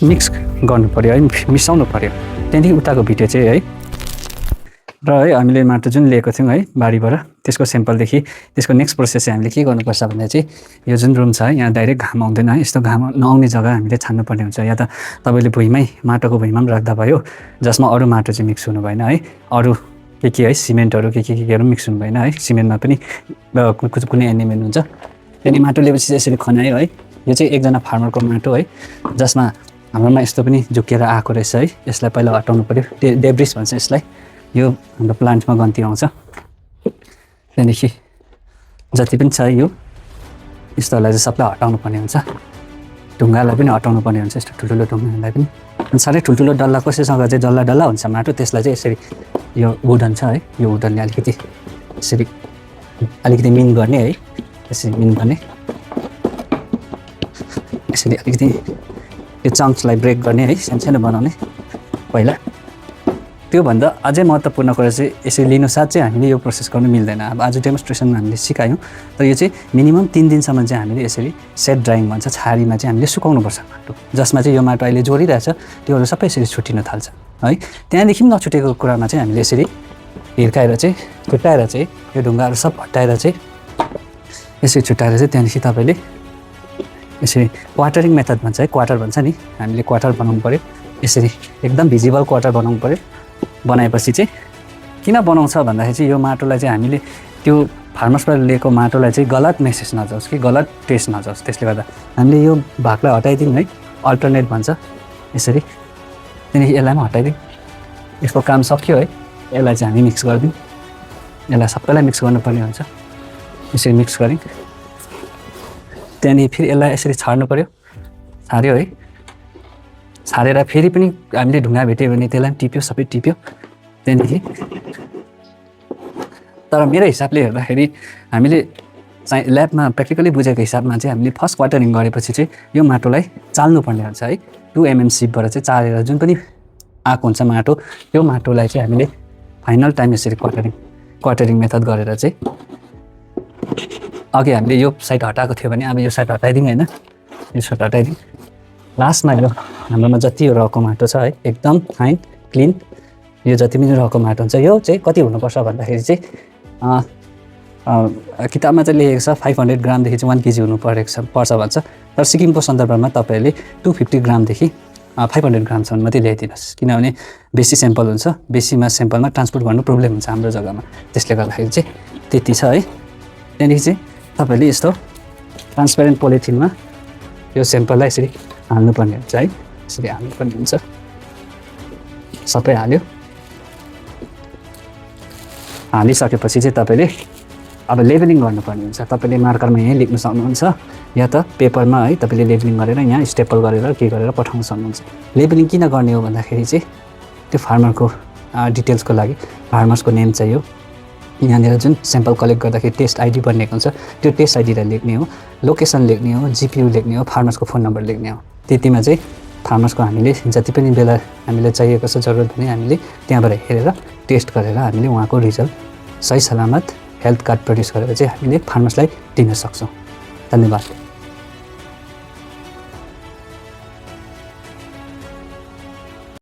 Mix गर्नु पर्यो है, मिसाउनु पर्यो। त्यहाँदेखि उताको भिडियो चाहिँ है र है हामीले माटो जुन लिएको थियौँ है बारीबाट त्यसको सेम्पलदेखि त्यसको नेक्स्ट प्रोसेस चाहिँ हामीले के गर्नुपर्छ भन्दा चाहिँ यो जुन रुम छ है यहाँ डाइरेक्ट घाम आउँदैन है, यस्तो घाम नआउने जग्गा हामीले छान्नुपर्ने हुन्छ। या त तपाईँले भुइँमै माटोको भुइँमा पनि राख्दा भयो जसमा अरू माटो चाहिँ मिक्स हुनु भएन है, अरू के है सिमेन्टहरू केहरू मिक्स हुनु भएन है, सिमेन्टमा पनि कुनै एनिमेल हुन्छ। त्यहाँदेखि माटो लिएपछि चाहिँ यसरी खनायो है, यो चाहिँ एकजना फार्मरको माटो है जसमा हाम्रोमा यस्तो पनि झुकेर आएको रहेछ है, यसलाई पहिला हटाउनु पऱ्यो, डेब्रिस भन्छ यसलाई, यो हाम्रो प्लान्टमा गन्ती आउँछ। त्यहाँदेखि जति पनि छ यो यस्तोहरूलाई चाहिँ सबलाई हटाउनु पर्ने हुन्छ, ढुङ्गालाई पनि हटाउनु पर्ने हुन्छ, यस्तो ठुल्ठुलो ढुङ्गाहरूलाई पनि। अनि साह्रै ठुल्ठुलो डल्ला कसैसँग चाहिँ डल्ला हुन्छ माटो, त्यसलाई चाहिँ यसरी यो वुडन छ है, यो वुडनले अलिकति यसरी अलिकति मिन गर्ने है, यसरी मिन गर्ने, यसरी अलिकति यो चङ्क्सलाई ब्रेक गर्ने है, सानो बनाउने पहिला। त्योभन्दा अझै महत्त्वपूर्ण कुरा चाहिँ यसरी लिनु साथ चाहिँ हामीले यो प्रोसेस गर्नु मिल्दैन। अब आज डेमोन्स्ट्रेसनमा हामीले सिकायौँ, तर यो चाहिँ मिनिमम 3 दिनसम्म चाहिँ हामीले यसरी सेट ड्राइङ भन्छ, छारीमा चाहिँ हामीले सुकाउनुपर्छ माटो, जसमा चाहिँ यो माटो अहिले जोडिरहेछ त्योहरू सबै यसरी छुट्टिन थाल्छ है। त्यहाँदेखि पनि नछुटेको कुरामा चाहिँ हामीले यसरी हिर्काएर चाहिँ छुट्टाएर चाहिँ यो ढुङ्गाहरू सब हटाएर चाहिँ यसरी छुट्टाएर चाहिँ त्यहाँदेखि तपाईँले यसरी क्वार्टरिङ मेथड भन्छ है, क्वार्टर भन्छ नि, हामीले क्वार्टर बनाउनु पऱ्यो, यसरी एकदम भिजिबल क्वार्टर बनाउनु पऱ्यो। बनाएपछि चाहिँ किन बनाउँछ भन्दाखेरि चाहिँ यो माटोलाई चाहिँ हामीले त्यो फार्मर्सबाट लिएको माटोलाई चाहिँ गलत मेसेज नजाओस् कि गलत टेस्ट नजाओस्, त्यसले गर्दा हामीले यो भागलाई हटाइदिउँ है, अल्टरनेट भन्छ यसरी। त्यहाँदेखि यसलाई पनि हटाइदिउँ, यसको काम सक्यो है, यसलाई चाहिँ हामी मिक्स गरिदिउँ, यसलाई सबैलाई मिक्स गर्नुपर्ने हुन्छ, यसरी मिक्स गऱ्यौँ। त्यहाँदेखि फेरि यसलाई यसरी छाड्नु पऱ्यो, छाड्यो है, छाडेर फेरि पनि हामीले ढुङ्गा भेट्यो भने त्यसलाई पनि टिप्यो, सबै टिप्यो। त्यहाँदेखि तर मेरो हिसाबले हेर्दाखेरि हामीले चाहिँ ल्याबमा प्र्याक्टिकली बुझेको हिसाबमा चाहिँ हामीले फर्स्ट क्वार्टरिङ गरेपछि चाहिँ यो माटोलाई चाल्नुपर्ने हुन्छ है, 2 mm सिपबाट चाहिँ चालेर जुन पनि आएको हुन्छ माटो, त्यो माटोलाई चाहिँ हामीले फाइनल टाइम यसरी क्वार्टरिङ मेथड गरेर चाहिँ अघि हामीले यो साइड हटाएको थियो भने अब यो साइड हटाइदिउँ होइन, यो साइड हटाइदिउँ। लास्टमा यो हाम्रोमा जति रहेको माटो छ है एकदम फाइन क्लिन, यो जति पनि रहेको माटो हुन्छ यो चाहिँ कति हुनुपर्छ भन्दाखेरि चाहिँ किताबमा चाहिँ लेखेको छ 500 ग्रामदेखि चाहिँ 1 kg हुनु पर्छ भन्छ, तर सिक्किमको सन्दर्भमा तपाईँहरूले 250 ग्रामदेखि 500 ग्रामसम्म मात्रै ल्याइदिनुहोस्, किनभने बेसी सेम्पल हुन्छ, बेसीमा सेम्पलमा ट्रान्सपोर्ट गर्नु प्रब्लम हुन्छ हाम्रो जग्गामा, त्यसले गर्दाखेरि चाहिँ त्यति छ है। त्यहाँदेखि चाहिँ तपाईँहरूले यस्तो ट्रान्सपेरेन्ट पोलिथिनमा यो सेम्पललाई यसरी हाल्नुपर्ने हुन्छ है, यसरी हाल्नुपर्ने हुन्छ, सबै हाल्यो। हालिसकेपछि चाहिँ तपाईँले अब लेबलिङ गर्नुपर्ने हुन्छ, तपाईँले मार्करमा यहीँ लेख्न सक्नुहुन्छ या त पेपरमा है तपाईँले लेबलिङ गरेर यहाँ स्टेपल गरेर के गरेर पठाउन सक्नुहुन्छ। लेबलिङ किन गर्ने हो भन्दाखेरि चाहिँ त्यो फार्मरको डिटेल्सको लागि फार्मर्सको नेम चाहियो, यहाँनिर जुन सेम्पल कलेक्ट गर्दाखेरि टेस्ट आइडी बनिएको हुन्छ त्यो टेस्ट आइडीलाई लेख्ने हो, लोकेसन लेख्ने हो, जिपियु लेख्ने हो, फार्मर्सको फोन नम्बर लेख्ने हो। त्यतिमा चाहिँ फार्मर्सको हामीले जति पनि बेला हामीलाई चाहिएको छ जरुरत भने हामीले त्यहाँबाट हेरेर टेस्ट गरेर हामीले उहाँको रिजल्ट सही सलामत हेल्थ कार्ड प्रड्युस गरेर चाहिँ हामीले फार्मर्सलाई दिन सक्छौँ। धन्यवाद।